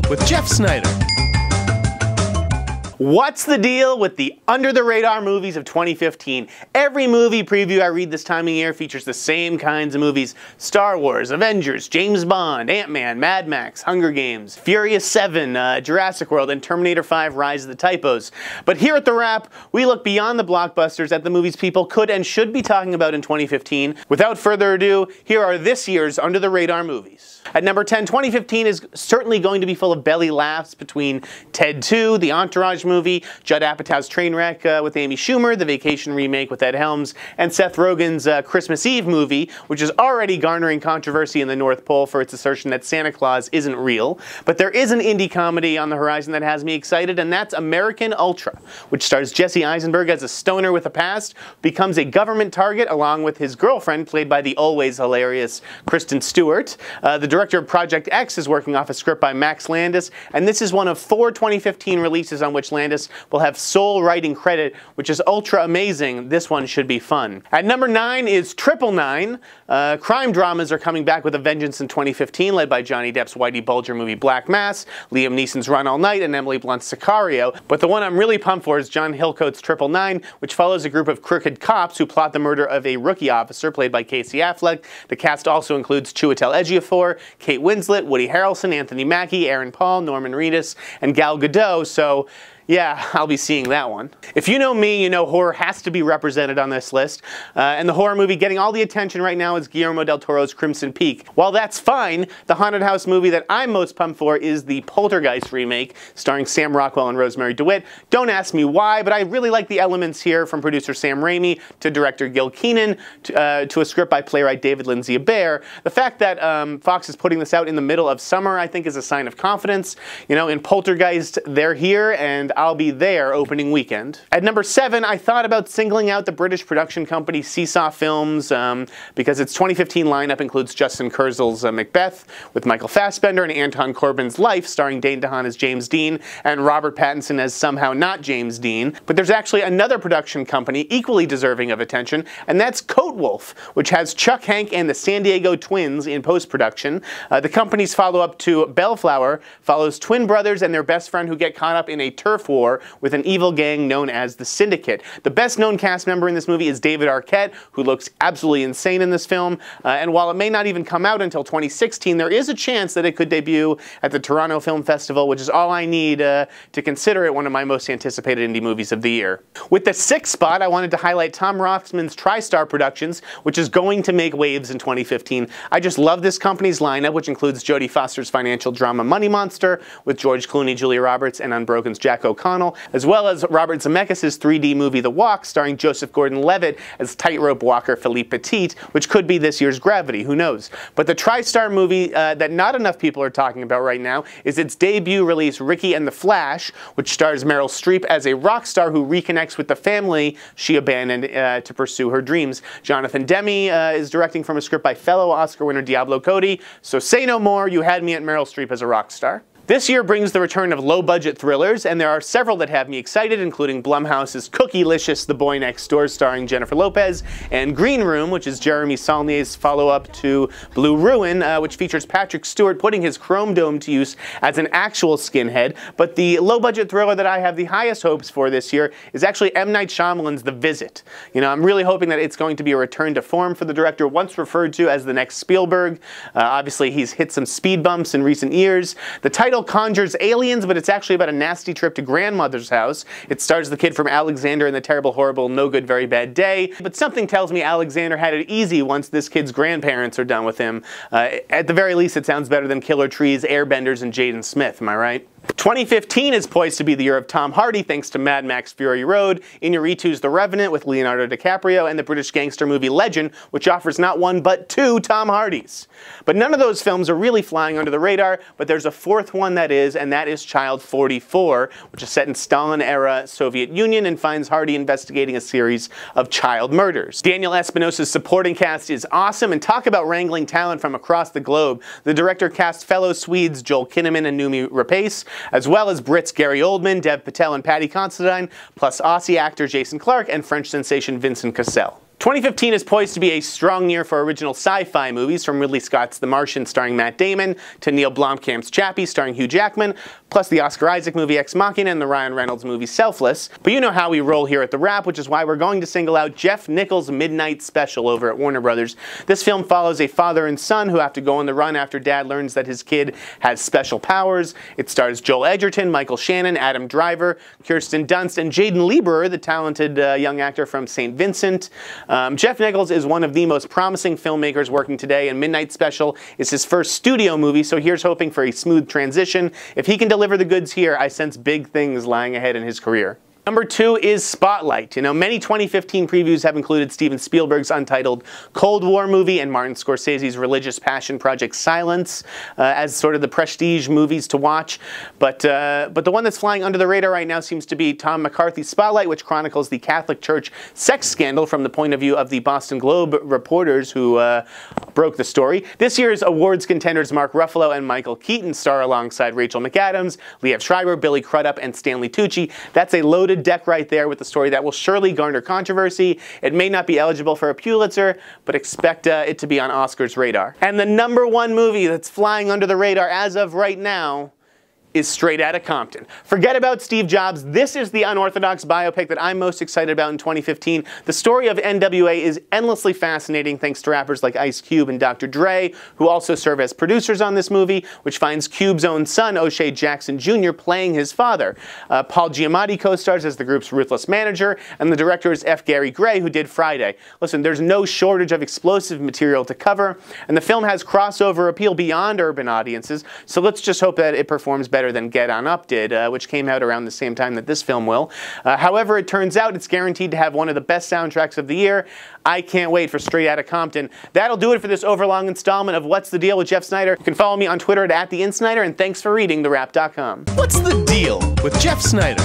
with Jeff Sneider. What's the deal with the under-the-radar movies of 2015? Every movie preview I read this time of year features the same kinds of movies. Star Wars, Avengers, James Bond, Ant-Man, Mad Max, Hunger Games, Furious 7, Jurassic World, and Terminator 5 Rise of the Typos. But here at The Wrap, we look beyond the blockbusters at the movies people could and should be talking about in 2015. Without further ado, here are this year's under-the-radar movies. At number 10, 2015 is certainly going to be full of belly laughs between Ted 2, the Entourage movie, Judd Apatow's Trainwreck with Amy Schumer, the Vacation remake with Ed Helms, and Seth Rogen's Christmas Eve movie, which is already garnering controversy in the North Pole for its assertion that Santa Claus isn't real. But there is an indie comedy on the horizon that has me excited, and that's American Ultra, which stars Jesse Eisenberg as a stoner with a past, becomes a government target along with his girlfriend, played by the always hilarious Kristen Stewart. The director of Project X is working off a script by Max Landis, and this is one of 4 2015 releases on which Landis will have sole writing credit, which is ultra amazing. This one should be fun. At number 9 is 999. Crime dramas are coming back with a vengeance in 2015, led by Johnny Depp's Whitey Bulger movie Black Mass, Liam Neeson's Run All Night, and Emily Blunt's Sicario. But the one I'm really pumped for is John Hillcoat's 999, which follows a group of crooked cops who plot the murder of a rookie officer, played by Casey Affleck. The cast also includes Chiwetel Ejiofor, Kate Winslet, Woody Harrelson, Anthony Mackie, Aaron Paul, Norman Reedus, and Gal Gadot, so yeah, I'll be seeing that one. If you know me, you know horror has to be represented on this list. And the horror movie getting all the attention right now is Guillermo del Toro's Crimson Peak. While that's fine, the haunted house movie that I'm most pumped for is the Poltergeist remake, starring Sam Rockwell and Rosemary DeWitt. Don't ask me why, but I really like the elements here, from producer Sam Raimi to director Gil Keenan to a script by playwright David Lindsay-Abaire. The fact that Fox is putting this out in the middle of summer, I think, is a sign of confidence. You know, in Poltergeist, they're here, and I'll be there opening weekend. At number 7, I thought about singling out the British production company Seesaw Films because its 2015 lineup includes Justin Kurzel's Macbeth with Michael Fassbender, and Anton Corbijn's Life starring Dane DeHaan as James Dean and Robert Pattinson as somehow not James Dean. But there's actually another production company equally deserving of attention, and that's Coat Wolf, which has Chuck Hank and the San Diego Twins in post-production. The company's follow-up to Bellflower follows twin brothers and their best friend who get caught up in a turf war with an evil gang known as the Syndicate. The best known cast member in this movie is David Arquette, who looks absolutely insane in this film, and while it may not even come out until 2016, there is a chance that it could debut at the Toronto Film Festival, which is all I need to consider it one of my most anticipated indie movies of the year. With the 6th spot, I wanted to highlight Tom Rothman's TriStar Productions, which is going to make waves in 2015. I just love this company's lineup, which includes Jodie Foster's financial drama Money Monster, with George Clooney, Julia Roberts, and Unbroken's Jack O'Connell, as well as Robert Zemeckis' 3D movie The Walk, starring Joseph Gordon-Levitt as tightrope walker Philippe Petit, which could be this year's Gravity, who knows. But the TriStar movie that not enough people are talking about right now is its debut release Ricky and the Flash, which stars Meryl Streep as a rock star who reconnects with the family she abandoned to pursue her dreams. Jonathan Demme is directing from a script by fellow Oscar winner Diablo Cody, so say no more, you had me at Meryl Streep as a rock star. This year brings the return of low-budget thrillers, and there are several that have me excited, including Blumhouse's Cookie-licious The Boy Next Door starring Jennifer Lopez, and Green Room, which is Jeremy Saulnier's follow-up to Blue Ruin, which features Patrick Stewart putting his chrome dome to use as an actual skinhead. But the low-budget thriller that I have the highest hopes for this year is actually M. Night Shyamalan's The Visit. You know, I'm really hoping that it's going to be a return to form for the director once referred to as the next Spielberg. Obviously, he's hit some speed bumps in recent years. The title conjures aliens, but it's actually about a nasty trip to grandmother's house. It stars the kid from Alexander and the Terrible, Horrible, No Good, Very Bad Day. But something tells me Alexander had it easy once this kid's grandparents are done with him. At the very least, it sounds better than Killer Trees, Airbenders, and Jaden Smith, am I right? 2015 is poised to be the year of Tom Hardy thanks to Mad Max Fury Road, Iñárritu's The Revenant with Leonardo DiCaprio, and the British gangster movie Legend, which offers not 1 but 2 Tom Hardys. But none of those films are really flying under the radar, but there's a 4th one that is, and that is Child 44, which is set in Stalin-era Soviet Union and finds Hardy investigating a series of child murders. Daniel Espinosa's supporting cast is awesome, and talk about wrangling talent from across the globe. The director cast fellow Swedes Joel Kinnaman and Noomi Rapace, as well as Brits Gary Oldman, Dev Patel, and Paddy Considine, plus Aussie actor Jason Clarke and French sensation Vincent Cassel. 2015 is poised to be a strong year for original sci-fi movies, from Ridley Scott's The Martian starring Matt Damon to Neil Blomkamp's Chappie starring Hugh Jackman, plus the Oscar Isaac movie Ex Machina and the Ryan Reynolds movie Selfless. But you know how we roll here at The Wrap, which is why we're going to single out Jeff Nichols' Midnight Special over at Warner Brothers. This film follows a father and son who have to go on the run after dad learns that his kid has special powers. It stars Joel Edgerton, Michael Shannon, Adam Driver, Kirsten Dunst, and Jaden Lieber, the talented young actor from St. Vincent. Jeff Nichols is one of the most promising filmmakers working today, and Midnight Special is his first studio movie, so here's hoping for a smooth transition. If he can deliver the goods here, I sense big things lying ahead in his career. Number 2 is Spotlight. You know, many 2015 previews have included Steven Spielberg's untitled Cold War movie and Martin Scorsese's religious passion project Silence as sort of the prestige movies to watch. But the one that's flying under the radar right now seems to be Tom McCarthy's Spotlight, which chronicles the Catholic Church sex scandal from the point of view of the Boston Globe reporters who broke the story. This year's awards contenders Mark Ruffalo and Michael Keaton star alongside Rachel McAdams, Liev Schreiber, Billy Crudup, and Stanley Tucci. That's a loaded deck right there with a story that will surely garner controversy. It may not be eligible for a Pulitzer, but expect it to be on Oscar's radar. And the number 1 movie that's flying under the radar as of right now is Straight Outta Compton. Forget about Steve Jobs. This is the unorthodox biopic that I'm most excited about in 2015. The story of NWA is endlessly fascinating thanks to rappers like Ice Cube and Dr. Dre, who also serve as producers on this movie, which finds Cube's own son, O'Shea Jackson Jr., playing his father. Paul Giamatti co-stars as the group's ruthless manager, and the director is F. Gary Gray, who did Friday. Listen, there's no shortage of explosive material to cover, and the film has crossover appeal beyond urban audiences, so let's just hope that it performs better than Get On Up did, which came out around the same time that this film will. However, it turns out it's guaranteed to have one of the best soundtracks of the year. I can't wait for Straight Outta Compton. That'll do it for this overlong installment of What's the Deal with Jeff Sneider. You can follow me on Twitter at @TheInSneider, and thanks for reading TheWrap.com. What's the deal with Jeff Sneider?